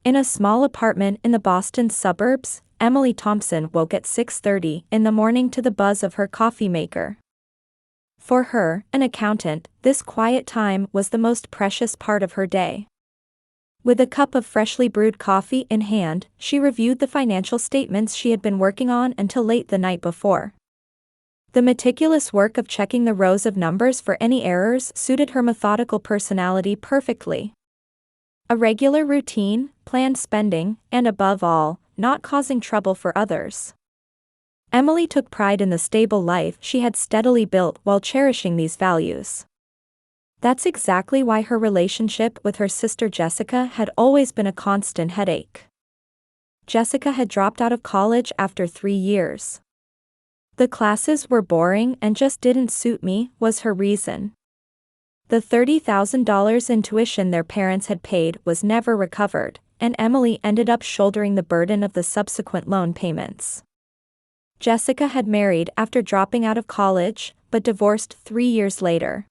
In a small apartment in the Boston suburbs, Emily Thompson woke at 6:30 in the morning to the buzz of her coffee maker. For her, an accountant, this quiet time was the most precious part of her day. With a cup of freshly brewed coffee in hand, she reviewed the financial statements she had been working on until late the night before. The meticulous work of checking the rows of numbers for any errors suited her methodical personality perfectly. A regular routine, planned spending, and above all, not causing trouble for others. Emily took pride in the stable life she had steadily built while cherishing these values. That's exactly why her relationship with her sister Jessica had always been a constant headache. Jessica had dropped out of college after 3 years. "The classes were boring and just didn't suit me," was her reason. The $30,000 in tuition their parents had paid was never recovered, and Emily ended up shouldering the burden of the subsequent loan payments. Jessica had married after dropping out of college, but divorced 3 years later.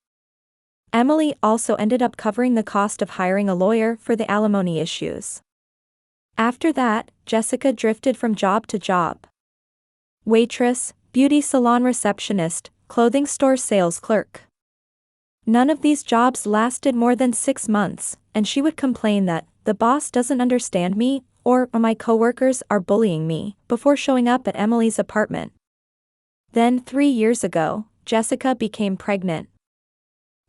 Emily also ended up covering the cost of hiring a lawyer for the alimony issues. After that, Jessica drifted from job to job. Waitress, beauty salon receptionist, clothing store sales clerk. None of these jobs lasted more than 6 months, and she would complain that the boss doesn't understand me or my coworkers are bullying me before showing up at Emily's apartment. Then 3 years ago, Jessica became pregnant.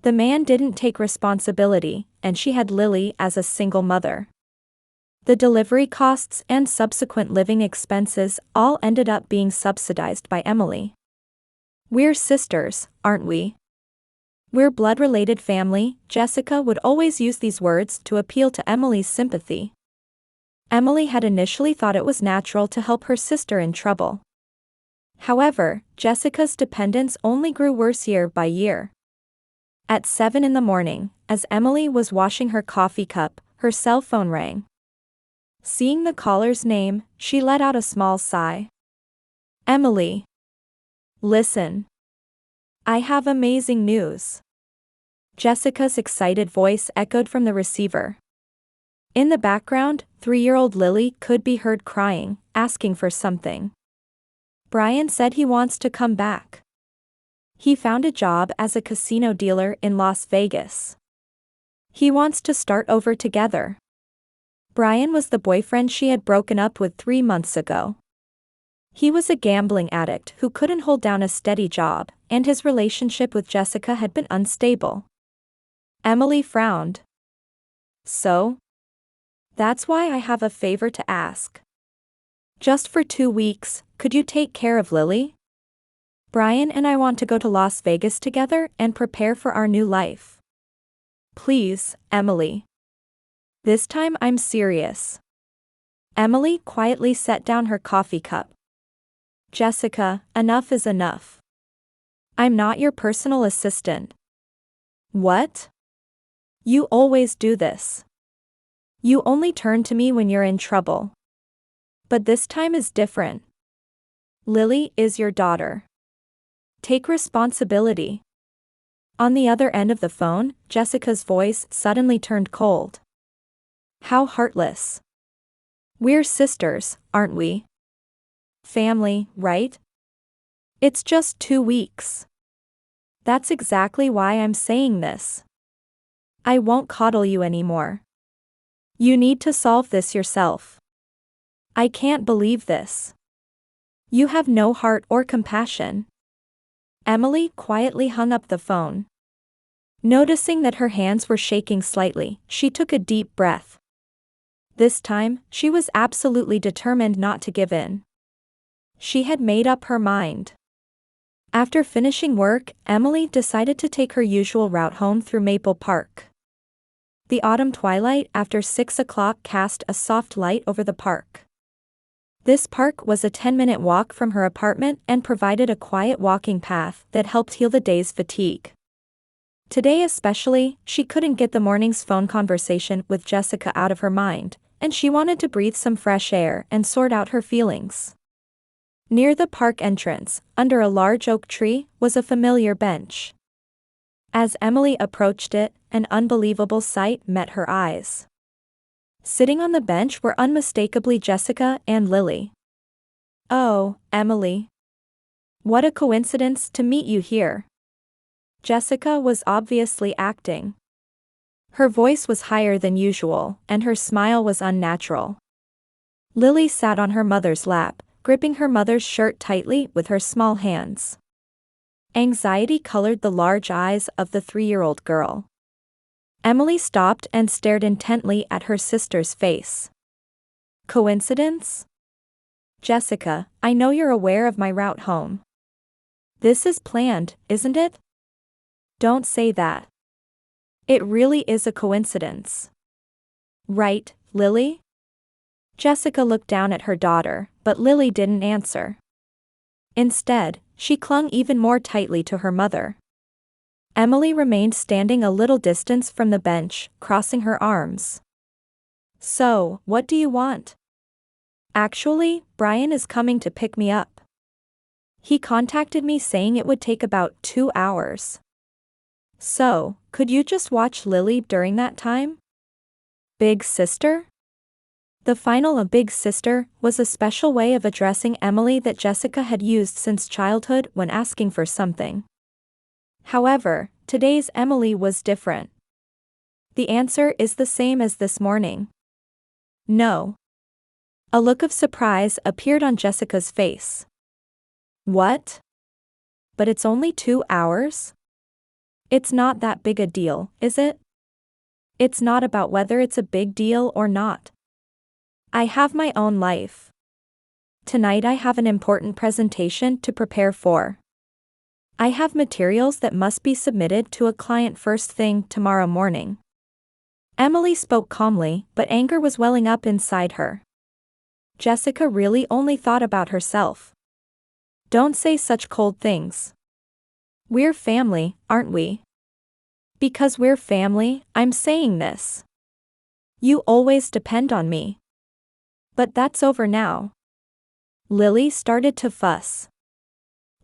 The man didn't take responsibility, and she had Lily as a single mother. The delivery costs and subsequent living expenses all ended up being subsidized by Emily. "We're sisters, aren't we? We're blood-related family." Jessica would always use these words to appeal to Emily's sympathy. Emily had initially thought it was natural to help her sister in trouble. However, Jessica's dependence only grew worse year by year. At 7 in the morning, as Emily was washing her coffee cup, her cell phone rang. Seeing the caller's name, she let out a small sigh. "Emily. Listen. I have amazing news." Jessica's excited voice echoed from the receiver. In the background, 3-year-old Lily could be heard crying, asking for something. "Brian said he wants to come back. He found a job as a casino dealer in Las Vegas. He wants to start over together." Brian was the boyfriend she had broken up with 3 months ago. He was a gambling addict who couldn't hold down a steady job, and his relationship with Jessica had been unstable. Emily frowned. "So? That's why I have a favor to ask. Just for 2 weeks, could you take care of Lily? Brian and I want to go to Las Vegas together and prepare for our new life. Please, Emily. This time I'm serious." Emily quietly set down her coffee cup. "Jessica, enough is enough. I'm not your personal assistant." "What? You always do this. You only turn to me when you're in trouble. But this time is different. Lily is your daughter. Take responsibility." On the other end of the phone, Jessica's voice suddenly turned cold. How heartless. "We're sisters, aren't we? Family, right? It's just 2 weeks. That's exactly why I'm saying this. I won't coddle you anymore. You need to solve this yourself. I can't believe this. You have no heart or compassion." Emily quietly hung up the phone. Noticing that her hands were shaking slightly, she took a deep breath. This time, she was absolutely determined not to give in. She had made up her mind. After finishing work, Emily decided to take her usual route home through Maple Park. The autumn twilight after 6 o'clock cast a soft light over the park. This park was a 10-minute walk from her apartment and provided a quiet walking path that helped heal the day's fatigue. Today especially, she couldn't get the morning's phone conversation with Jessica out of her mind, and she wanted to breathe some fresh air and sort out her feelings. Near the park entrance, under a large oak tree, was a familiar bench. As Emily approached it, an unbelievable sight met her eyes. Sitting on the bench were unmistakably Jessica and Lily. "Oh, Emily. What a coincidence to meet you here." Jessica was obviously acting. Her voice was higher than usual, and her smile was unnatural. Lily sat on her mother's lap, gripping her mother's shirt tightly with her small hands. Anxiety colored the large eyes of the 3-year-old girl. Emily stopped and stared intently at her sister's face. "Coincidence? Jessica, I know you're aware of my route home. This is planned, isn't it?" "Don't say that. It really is a coincidence. Right, Lily?" Jessica looked down at her daughter, but Lily didn't answer. Instead, she clung even more tightly to her mother. Emily remained standing a little distance from the bench, crossing her arms. "So, what do you want?" "Actually, Brian is coming to pick me up. He contacted me saying it would take about 2 hours. So, could you just watch Lily during that time?" Big sister? The final of Big Sister was a special way of addressing Emily that Jessica had used since childhood when asking for something. However, today's Emily was different. The answer is the same as this morning. "No." A look of surprise appeared on Jessica's face. "What? But it's only 2 hours? It's not that big a deal, is it?" "It's not about whether it's a big deal or not. I have my own life. Tonight I have an important presentation to prepare for. I have materials that must be submitted to a client first thing tomorrow morning." Emily spoke calmly, but anger was welling up inside her. Jessica really only thought about herself. "Don't say such cold things. We're family, aren't we?" "Because we're family, I'm saying this. You always depend on me. But that's over now." Lily started to fuss.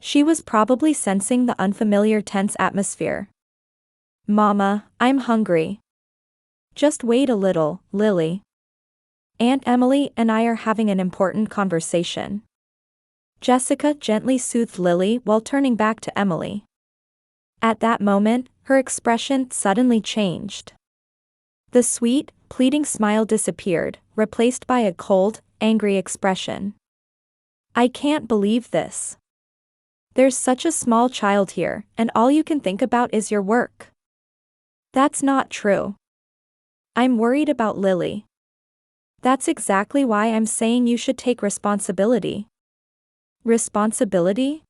She was probably sensing the unfamiliar tense atmosphere. "Mama, I'm hungry." "Just wait a little, Lily. Aunt Emily and I are having an important conversation." Jessica gently soothed Lily while turning back to Emily. At that moment, her expression suddenly changed. The sweet, pleading smile disappeared, replaced by a cold, angry expression. "I can't believe this. There's such a small child here, and all you can think about is your work." "That's not true. I'm worried about Lily. That's exactly why I'm saying you should take responsibility." "Responsibility?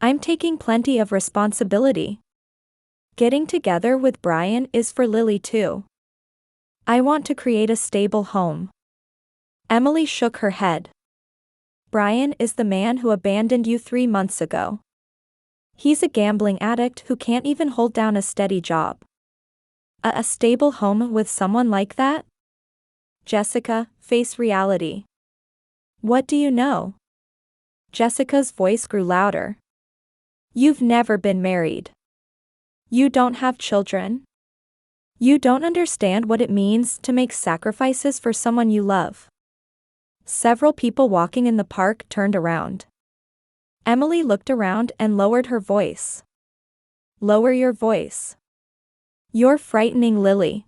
I'm taking plenty of responsibility. Getting together with Brian is for Lily too. I want to create a stable home." Emily shook her head. "Brian is the man who abandoned you 3 months ago. He's a gambling addict who can't even hold down a steady job. A stable home with someone like that?" "Jessica, face reality. What do you know?" Jessica's voice grew louder. "You've never been married. You don't have children. You don't understand what it means to make sacrifices for someone you love." Several people walking in the park turned around. Emily looked around and lowered her voice. "Lower your voice. You're frightening Lily."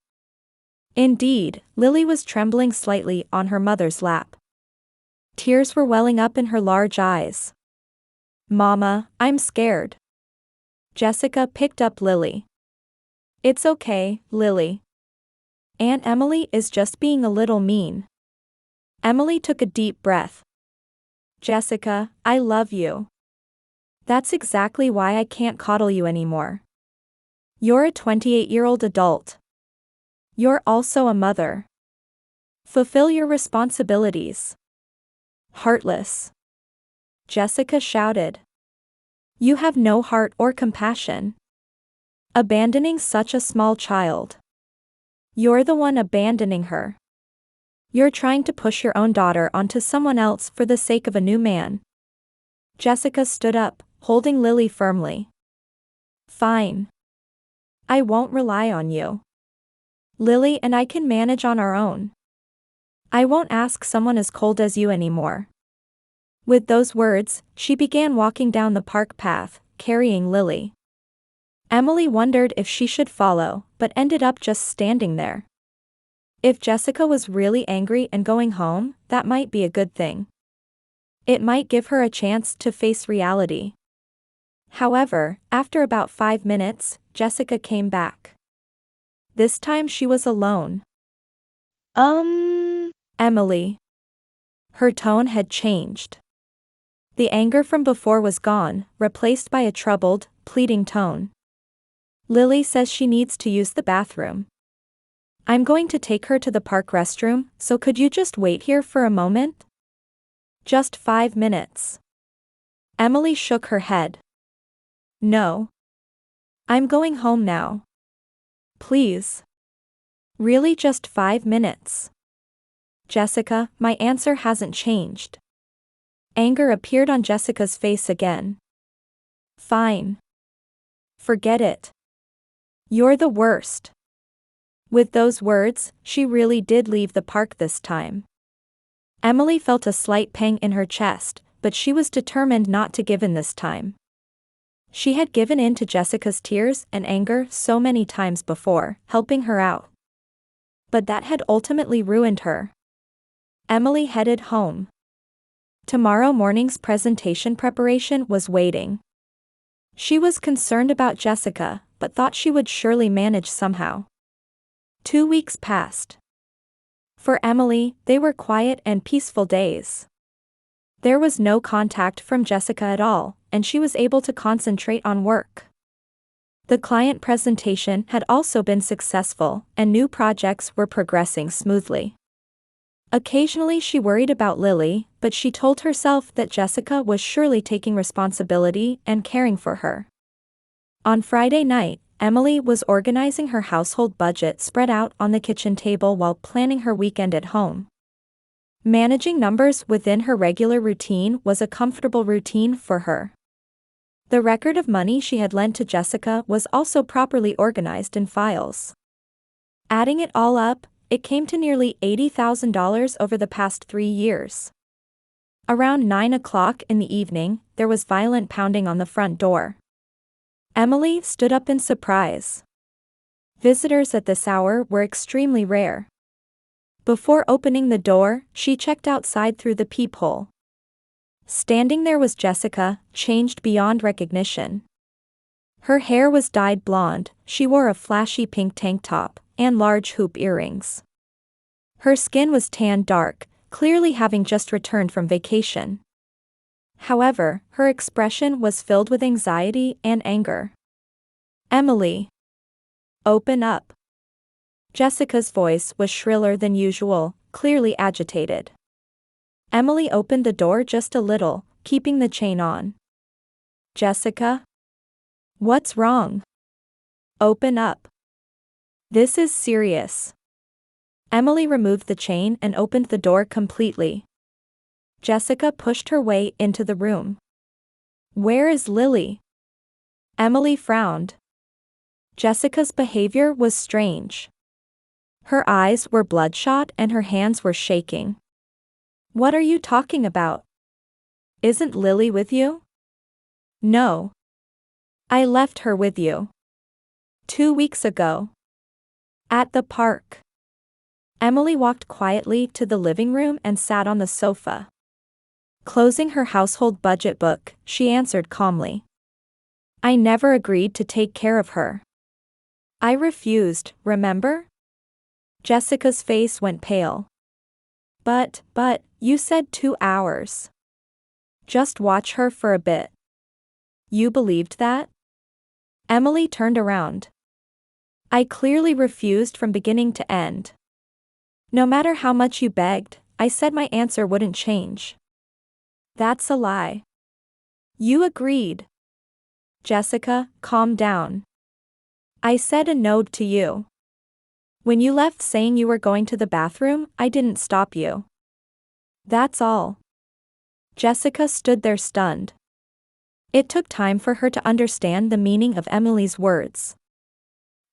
Indeed, Lily was trembling slightly on her mother's lap. Tears were welling up in her large eyes. "Mama, I'm scared." Jessica picked up Lily. "It's okay, Lily. Aunt Emily is just being a little mean." Emily took a deep breath. "Jessica, I love you. That's exactly why I can't coddle you anymore. You're a 28-year-old adult. You're also a mother. Fulfill your responsibilities." "Heartless," Jessica shouted. "You have no heart or compassion. Abandoning such a small child. You're the one abandoning her. You're trying to push your own daughter onto someone else for the sake of a new man." Jessica stood up, holding Lily firmly. "Fine. I won't rely on you. Lily and I can manage on our own." I won't ask someone as cold as you anymore. With those words, she began walking down the park path, carrying Lily. Emily wondered if she should follow, but ended up just standing there. If Jessica was really angry and going home, that might be a good thing. It might give her a chance to face reality. However, after about 5 minutes, Jessica came back. This time she was alone. Emily. Her tone had changed. The anger from before was gone, replaced by a troubled, pleading tone. Lily says she needs to use the bathroom. I'm going to take her to the park restroom, so could you just wait here for a moment? Just 5 minutes. Emily shook her head. No. I'm going home now. Please. Really, just 5 minutes? Jessica, my answer hasn't changed. Anger appeared on Jessica's face again. Fine. Forget it. You're the worst. With those words, she really did leave the park this time. Emily felt a slight pang in her chest, but she was determined not to give in this time. She had given in to Jessica's tears and anger so many times before, helping her out. But that had ultimately ruined her. Emily headed home. Tomorrow morning's presentation preparation was waiting. She was concerned about Jessica, but thought she would surely manage somehow. 2 weeks passed. For Emily, they were quiet and peaceful days. There was no contact from Jessica at all, and she was able to concentrate on work. The client presentation had also been successful, and new projects were progressing smoothly. Occasionally she worried about Lily, but she told herself that Jessica was surely taking responsibility and caring for her. On Friday night, Emily was organizing her household budget spread out on the kitchen table while planning her weekend at home. Managing numbers within her regular routine was a comfortable routine for her. The record of money she had lent to Jessica was also properly organized in files. Adding it all up, it came to nearly $80,000 over the past 3 years. Around 9 o'clock in the evening, there was violent pounding on the front door. Emily stood up in surprise. Visitors at this hour were extremely rare. Before opening the door, she checked outside through the peephole. Standing there was Jessica, changed beyond recognition. Her hair was dyed blonde, she wore a flashy pink tank top, and large hoop earrings. Her skin was tanned dark, clearly having just returned from vacation. However, her expression was filled with anxiety and anger. Emily. Open up. Jessica's voice was shriller than usual, clearly agitated. Emily opened the door just a little, keeping the chain on. Jessica? What's wrong? Open up. This is serious. Emily removed the chain and opened the door completely. Jessica pushed her way into the room. Where is Lily? Emily frowned. Jessica's behavior was strange. Her eyes were bloodshot and her hands were shaking. What are you talking about? Isn't Lily with you? No. I left her with you. 2 weeks ago. At the park. Emily walked quietly to the living room and sat on the sofa. Closing her household budget book, she answered calmly. I never agreed to take care of her. I refused, remember? Jessica's face went pale. But, you said 2 hours. Just watch her for a bit. You believed that? Emily turned around. I clearly refused from beginning to end. No matter how much you begged, I said my answer wouldn't change. That's a lie. You agreed. Jessica, calm down. I said a no to you. When you left saying you were going to the bathroom, I didn't stop you. That's all. Jessica stood there stunned. It took time for her to understand the meaning of Emily's words.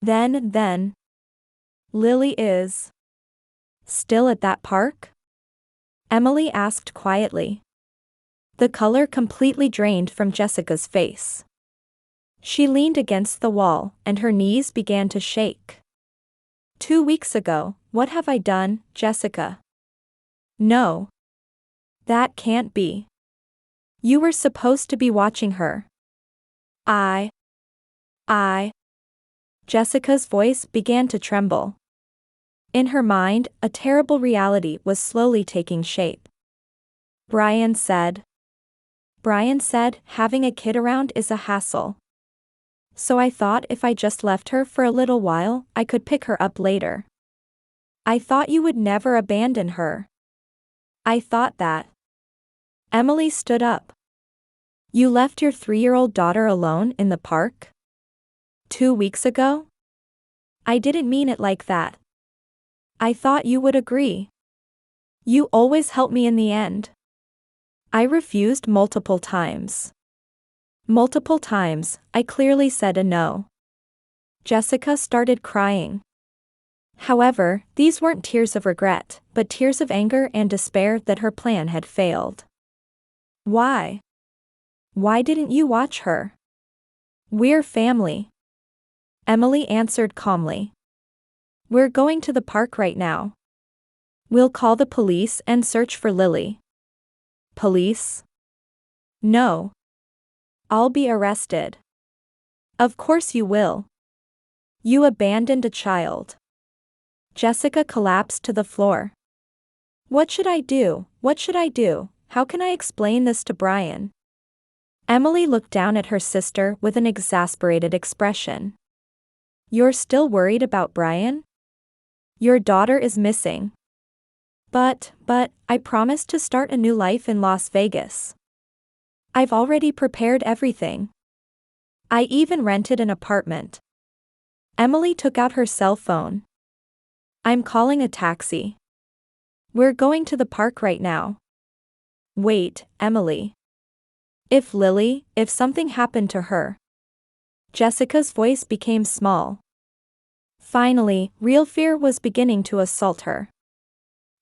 Then, Lily is Still at that park? Emily asked quietly. The color completely drained from Jessica's face. She leaned against the wall, and her knees began to shake. 2 weeks ago, what have I done, Jessica? No. That can't be. You were supposed to be watching her. I. Jessica's voice began to tremble. In her mind, a terrible reality was slowly taking shape. Brian said having a kid around is a hassle. So I thought if I just left her for a little while, I could pick her up later. I thought you would never abandon her. I thought that. Emily stood up. You left your 3-year-old daughter alone in the park? 2 weeks ago? I didn't mean it like that. I thought you would agree. You always help me in the end. I refused multiple times. Multiple times, I clearly said a no. Jessica started crying. However, these weren't tears of regret, but tears of anger and despair that her plan had failed. Why? Why didn't you watch her? We're family. Emily answered calmly. We're going to the park right now. We'll call the police and search for Lily. Police? No. I'll be arrested. Of course you will. You abandoned a child. Jessica collapsed to the floor. What should I do? What should I do? How can I explain this to Brian? Emily looked down at her sister with an exasperated expression. You're still worried about Brian? Your daughter is missing. But, I promised to start a new life in Las Vegas. I've already prepared everything. I even rented an apartment. Emily took out her cell phone. I'm calling a taxi. We're going to the park right now. Wait, Emily. If something happened to her. Jessica's voice became small. Finally, real fear was beginning to assault her.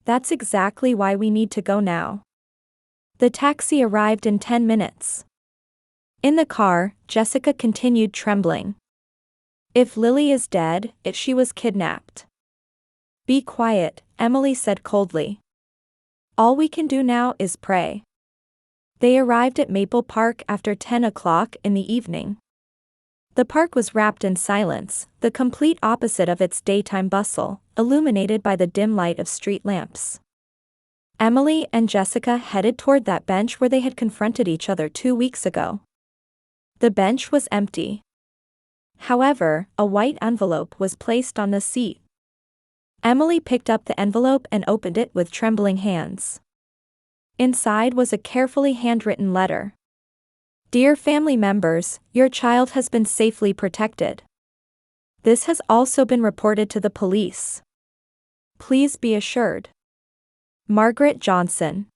That's exactly why we need to go now. The taxi arrived in 10 minutes. In the car, Jessica continued trembling. If Lily is dead, she was kidnapped. Be quiet, Emily said coldly. All we can do now is pray. They arrived at Maple Park after 10 o'clock in the evening. The park was wrapped in silence, the complete opposite of its daytime bustle, illuminated by the dim light of street lamps. Emily and Jessica headed toward that bench where they had confronted each other 2 weeks ago. The bench was empty. However, a white envelope was placed on the seat. Emily picked up the envelope and opened it with trembling hands. Inside was a carefully handwritten letter. Dear family members, your child has been safely protected. This has also been reported to the police. Please be assured. Margaret Johnson.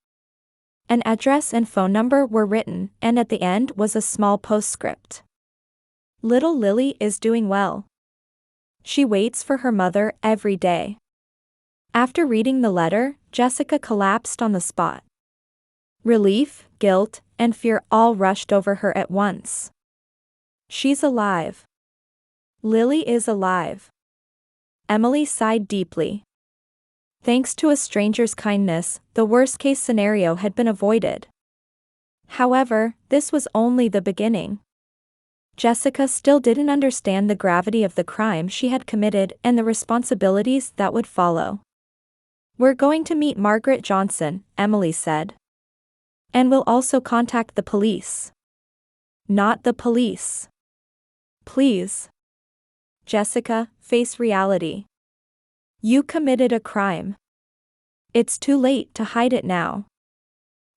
An address and phone number were written, and at the end was a small postscript. Little Lily is doing well. She waits for her mother every day. After reading the letter, Jessica collapsed on the spot. Relief, guilt, and fear all rushed over her at once. She's alive. Lily is alive. Emily sighed deeply. Thanks to a stranger's kindness, the worst-case scenario had been avoided. However, this was only the beginning. Jessica still didn't understand the gravity of the crime she had committed and the responsibilities that would follow. We're going to meet Margaret Johnson, Emily said. And we'll also contact the police. Not the police. Please. Jessica, face reality. You committed a crime. It's too late to hide it now.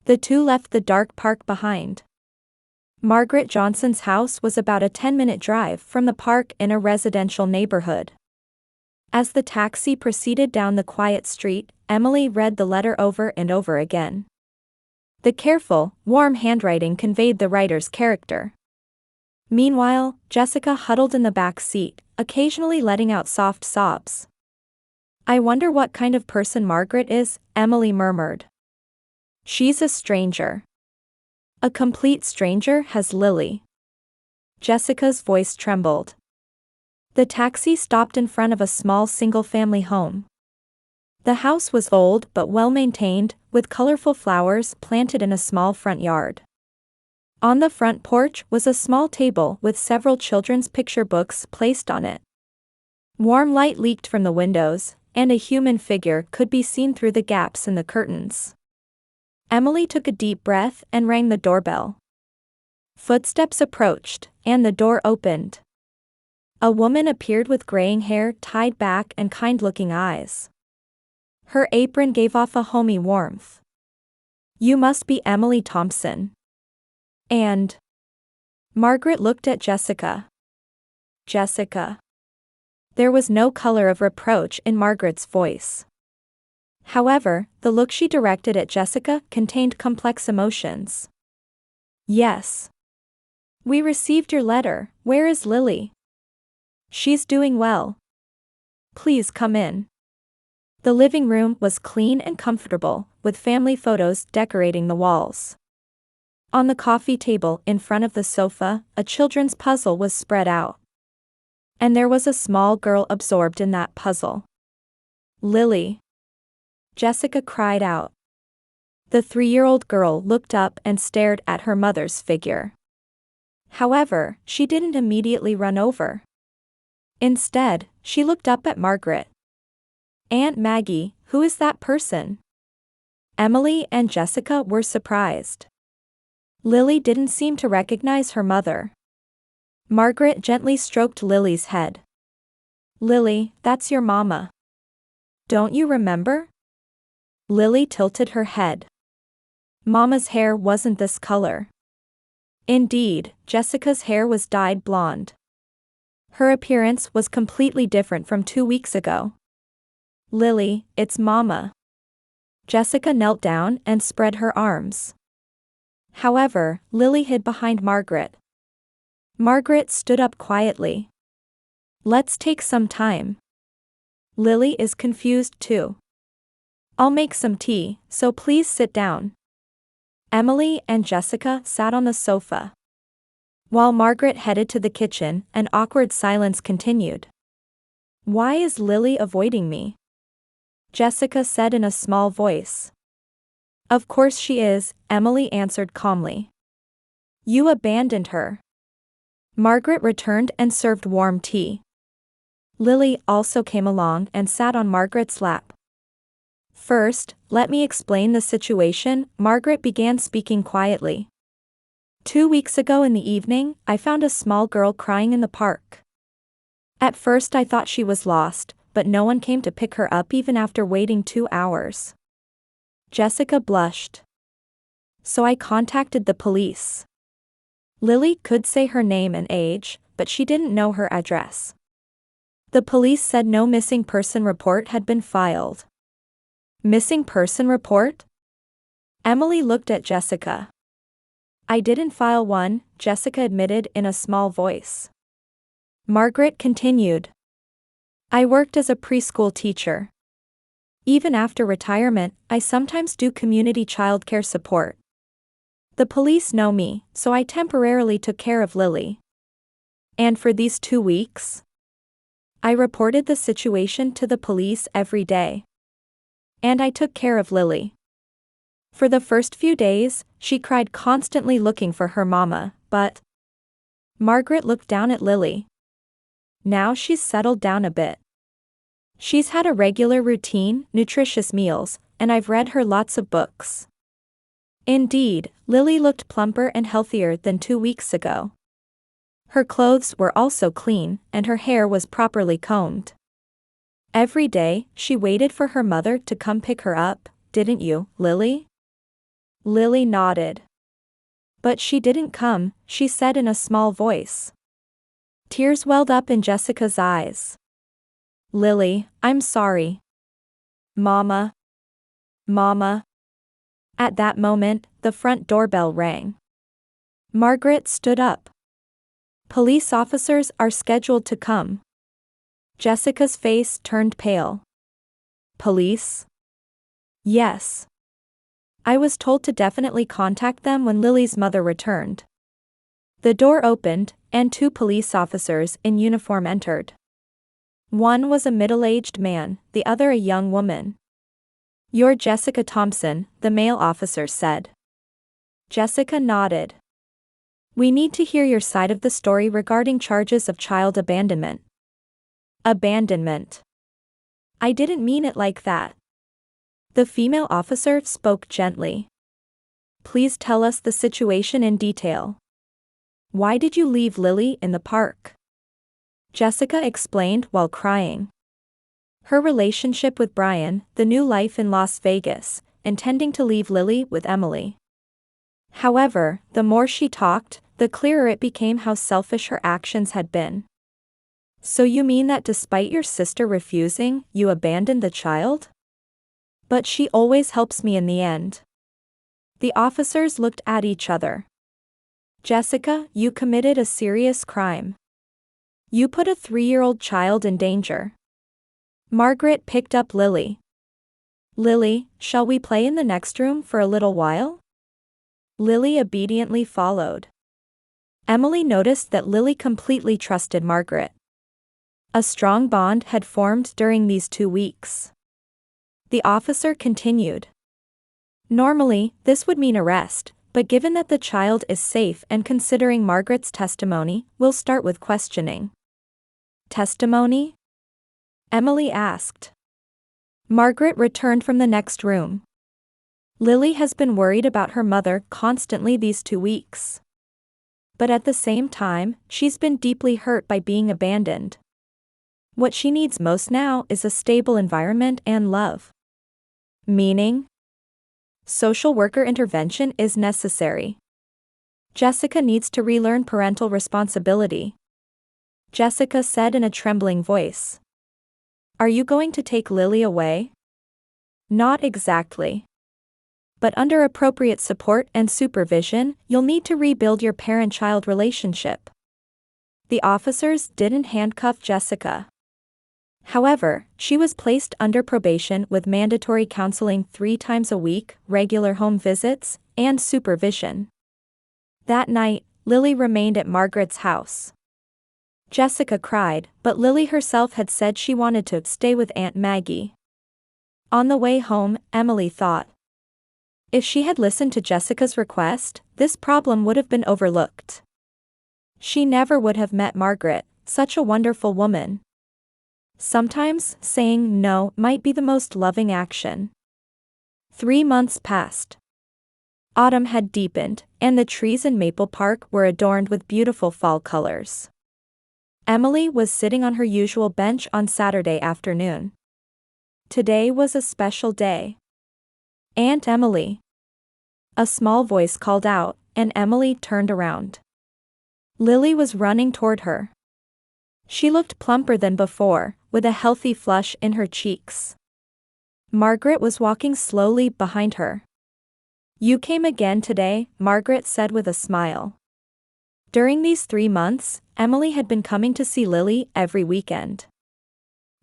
The two left the dark park behind. Margaret Johnson's house was about a 10-minute drive from the park in a residential neighborhood. As the taxi proceeded down the quiet street, Emily read the letter over and over again. The careful, warm handwriting conveyed the writer's character. Meanwhile, Jessica huddled in the back seat, occasionally letting out soft sobs. I wonder what kind of person Margaret is, Emily murmured. She's a stranger. A complete stranger, has Lily. Jessica's voice trembled. The taxi stopped in front of a small single-family home. The house was old but well-maintained, with colorful flowers planted in a small front yard. On the front porch was a small table with several children's picture books placed on it. Warm light leaked from the windows, and a human figure could be seen through the gaps in the curtains. Emily took a deep breath and rang the doorbell. Footsteps approached, and the door opened. A woman appeared with graying hair tied back and kind-looking eyes. Her apron gave off a homey warmth. You must be Emily Thompson. And Margaret looked at Jessica. Jessica. There was no color of reproach in Margaret's voice. However, the look she directed at Jessica contained complex emotions. Yes. We received your letter. Where is Lily? She's doing well. Please come in. The living room was clean and comfortable, with family photos decorating the walls. On the coffee table in front of the sofa, a children's puzzle was spread out. And there was a small girl absorbed in that puzzle. Lily. Jessica cried out. The 3-year-old girl looked up and stared at her mother's figure. However, she didn't immediately run over. Instead, she looked up at Margaret. Aunt Maggie, who is that person? Emily and Jessica were surprised. Lily didn't seem to recognize her mother. Margaret gently stroked Lily's head. Lily, that's your mama. Don't you remember? Lily tilted her head. Mama's hair wasn't this color. Indeed, Jessica's hair was dyed blonde. Her appearance was completely different from 2 weeks ago. Lily, it's Mama. Jessica knelt down and spread her arms. However, Lily hid behind Margaret. Margaret stood up quietly. Let's take some time. Lily is confused too. I'll make some tea, so please sit down. Emily and Jessica sat on the sofa. While Margaret headed to the kitchen, an awkward silence continued. Why is Lily avoiding me? Jessica said in a small voice. Of course she is, Emily answered calmly. You abandoned her. Margaret returned and served warm tea. Lily also came along and sat on Margaret's lap. First, let me explain the situation, Margaret began speaking quietly. 2 weeks ago in the evening, I found a small girl crying in the park. At first I thought she was lost, but no one came to pick her up even after waiting 2 hours. Jessica blushed. So I contacted the police. Lily could say her name and age, but she didn't know her address. The police said no missing person report had been filed. Missing person report? Emily looked at Jessica. I didn't file one, Jessica admitted in a small voice. Margaret continued. I worked as a preschool teacher. Even after retirement, I sometimes do community childcare support. The police know me, so I temporarily took care of Lily. And for these 2 weeks? I reported the situation to the police every day. And I took care of Lily. For the first few days, she cried constantly looking for her mama, but Margaret looked down at Lily. Now she's settled down a bit. She's had a regular routine, nutritious meals, and I've read her lots of books. Indeed, Lily looked plumper and healthier than 2 weeks ago. Her clothes were also clean, and her hair was properly combed. Every day, she waited for her mother to come pick her up, didn't you, Lily? Lily nodded. But she didn't come, she said in a small voice. Tears welled up in Jessica's eyes. Lily, I'm sorry. Mama. Mama. At that moment, the front doorbell rang. Margaret stood up. Police officers are scheduled to come. Jessica's face turned pale. Police? Yes. I was told to definitely contact them when Lily's mother returned. The door opened, and two police officers in uniform entered. One was a middle-aged man, the other a young woman. "You're Jessica Thompson," the male officer said. Jessica nodded. "We need to hear your side of the story regarding charges of child abandonment." Abandonment. I didn't mean it like that. The female officer spoke gently. Please tell us the situation in detail. Why did you leave Lily in the park? Jessica explained while crying. Her relationship with Brian, the new life in Las Vegas, intending to leave Lily with Emily. However, the more she talked, the clearer it became how selfish her actions had been. So you mean that despite your sister refusing, you abandoned the child? But she always helps me in the end. The officers looked at each other. Jessica, you committed a serious crime. You put a 3-year-old child in danger. Margaret picked up Lily. Lily, shall we play in the next room for a little while? Lily obediently followed. Emily noticed that Lily completely trusted Margaret. A strong bond had formed during these 2 weeks. The officer continued. Normally, this would mean arrest, but given that the child is safe and considering Margaret's testimony, we'll start with questioning. Testimony? Emily asked. Margaret returned from the next room. Lily has been worried about her mother constantly these 2 weeks. But at the same time, she's been deeply hurt by being abandoned. What she needs most now is a stable environment and love. Meaning? Social worker intervention is necessary. Jessica needs to relearn parental responsibility. Jessica said in a trembling voice. Are you going to take Lily away? Not exactly. But under appropriate support and supervision, you'll need to rebuild your parent-child relationship. The officers didn't handcuff Jessica. However, she was placed under probation with mandatory counseling 3 times a week, regular home visits, and supervision. That night, Lily remained at Margaret's house. Jessica cried, but Lily herself had said she wanted to stay with Aunt Maggie. On the way home, Emily thought. If she had listened to Jessica's request, this problem would have been overlooked. She never would have met Margaret, such a wonderful woman. Sometimes, saying no might be the most loving action. 3 months passed. Autumn had deepened, and the trees in Maple Park were adorned with beautiful fall colors. Emily was sitting on her usual bench on Saturday afternoon. Today was a special day. Aunt Emily. A small voice called out, and Emily turned around. Lily was running toward her. She looked plumper than before, with a healthy flush in her cheeks. Margaret was walking slowly behind her. You came again today, Margaret said with a smile. During these 3 months, Emily had been coming to see Lily every weekend.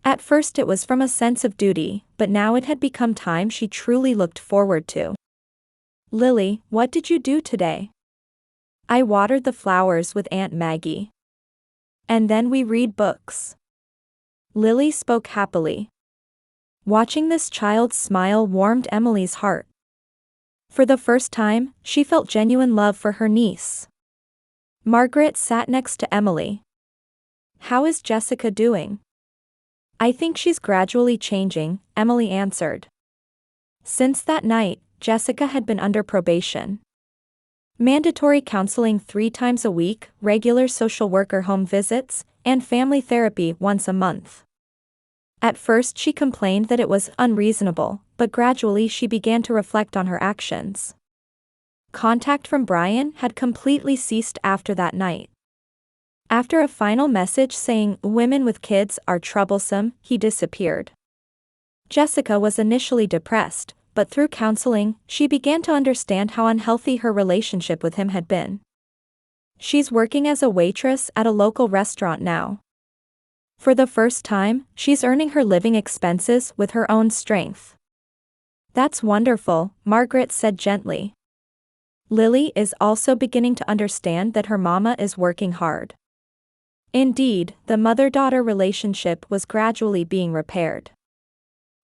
At first it was from a sense of duty, but now it had become time she truly looked forward to. Lily, what did you do today? I watered the flowers with Aunt Maggie. And then we read books. Lily spoke happily. Watching this child's smile warmed Emily's heart. For the first time, she felt genuine love for her niece. Margaret sat next to Emily. How is Jessica doing? I think she's gradually changing, Emily answered. Since that night, Jessica had been under probation. Mandatory counseling 3 times a week, regular social worker home visits, and family therapy once a month. At first she complained that it was unreasonable, but gradually she began to reflect on her actions. Contact from Brian had completely ceased after that night. After a final message saying women with kids are troublesome, he disappeared. Jessica was initially depressed, but through counseling, she began to understand how unhealthy her relationship with him had been. She's working as a waitress at a local restaurant now. For the first time, she's earning her living expenses with her own strength. That's wonderful, Margaret said gently. Lily is also beginning to understand that her mama is working hard. Indeed, the mother-daughter relationship was gradually being repaired.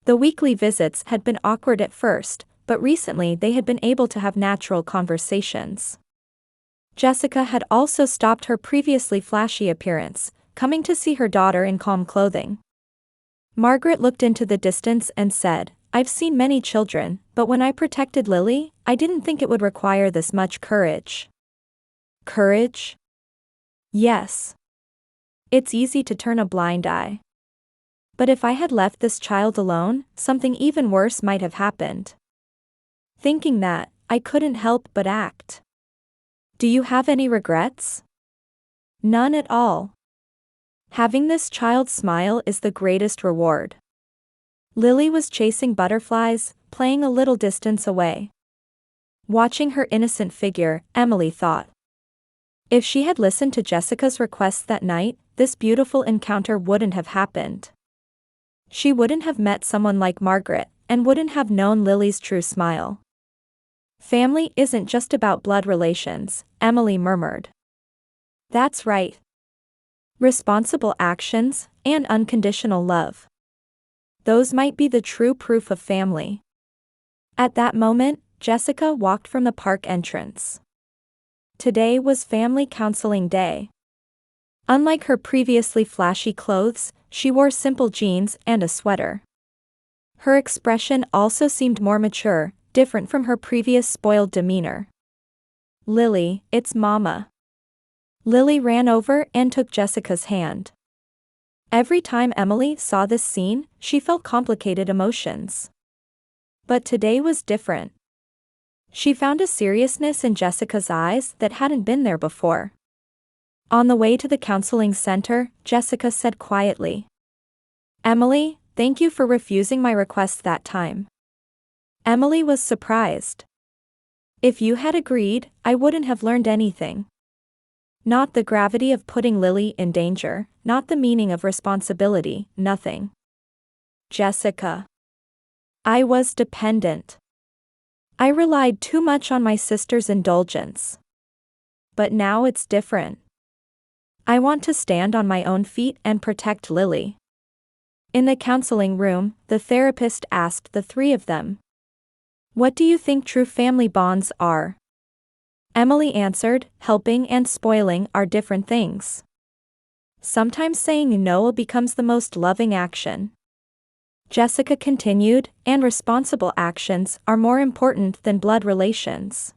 The weekly visits had been awkward at first, but recently they had been able to have natural conversations. Jessica had also stopped her previously flashy appearance, coming to see her daughter in calm clothing. Margaret looked into the distance and said, "I've seen many children, but when I protected Lily, I didn't think it would require this much courage." Courage? Yes. It's easy to turn a blind eye. But if I had left this child alone, something even worse might have happened. Thinking that, I couldn't help but act. Do you have any regrets? None at all. Having this child smile is the greatest reward. Lily was chasing butterflies, playing a little distance away. Watching her innocent figure, Emily thought. If she had listened to Jessica's requests that night, this beautiful encounter wouldn't have happened. She wouldn't have met someone like Margaret, and wouldn't have known Lily's true smile. Family isn't just about blood relations, Emily murmured. That's right. Responsible actions, and unconditional love. Those might be the true proof of family. At that moment, Jessica walked from the park entrance. Today was family counseling day. Unlike her previously flashy clothes, she wore simple jeans and a sweater. Her expression also seemed more mature, different from her previous spoiled demeanor. "Lily, it's Mama." Lily ran over and took Jessica's hand. Every time Emily saw this scene, she felt complicated emotions. But today was different. She found a seriousness in Jessica's eyes that hadn't been there before. On the way to the counseling center, Jessica said quietly, "Emily, thank you for refusing my request that time." Emily was surprised. "If you had agreed, I wouldn't have learned anything. Not the gravity of putting Lily in danger, not the meaning of responsibility, nothing." Jessica. "I was dependent. I relied too much on my sister's indulgence. But now it's different. I want to stand on my own feet and protect Lily." In the counseling room, the therapist asked the three of them, "What do you think true family bonds are?" Emily answered, "Helping and spoiling are different things. Sometimes saying no becomes the most loving action." Jessica continued, "And responsible actions are more important than blood relations."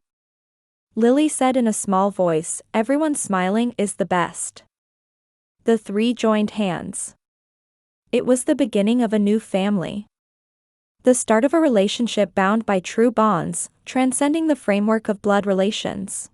Lily said in a small voice, "Everyone smiling is the best." The three joined hands. It was the beginning of a new family. The start of a relationship bound by true bonds, transcending the framework of blood relations.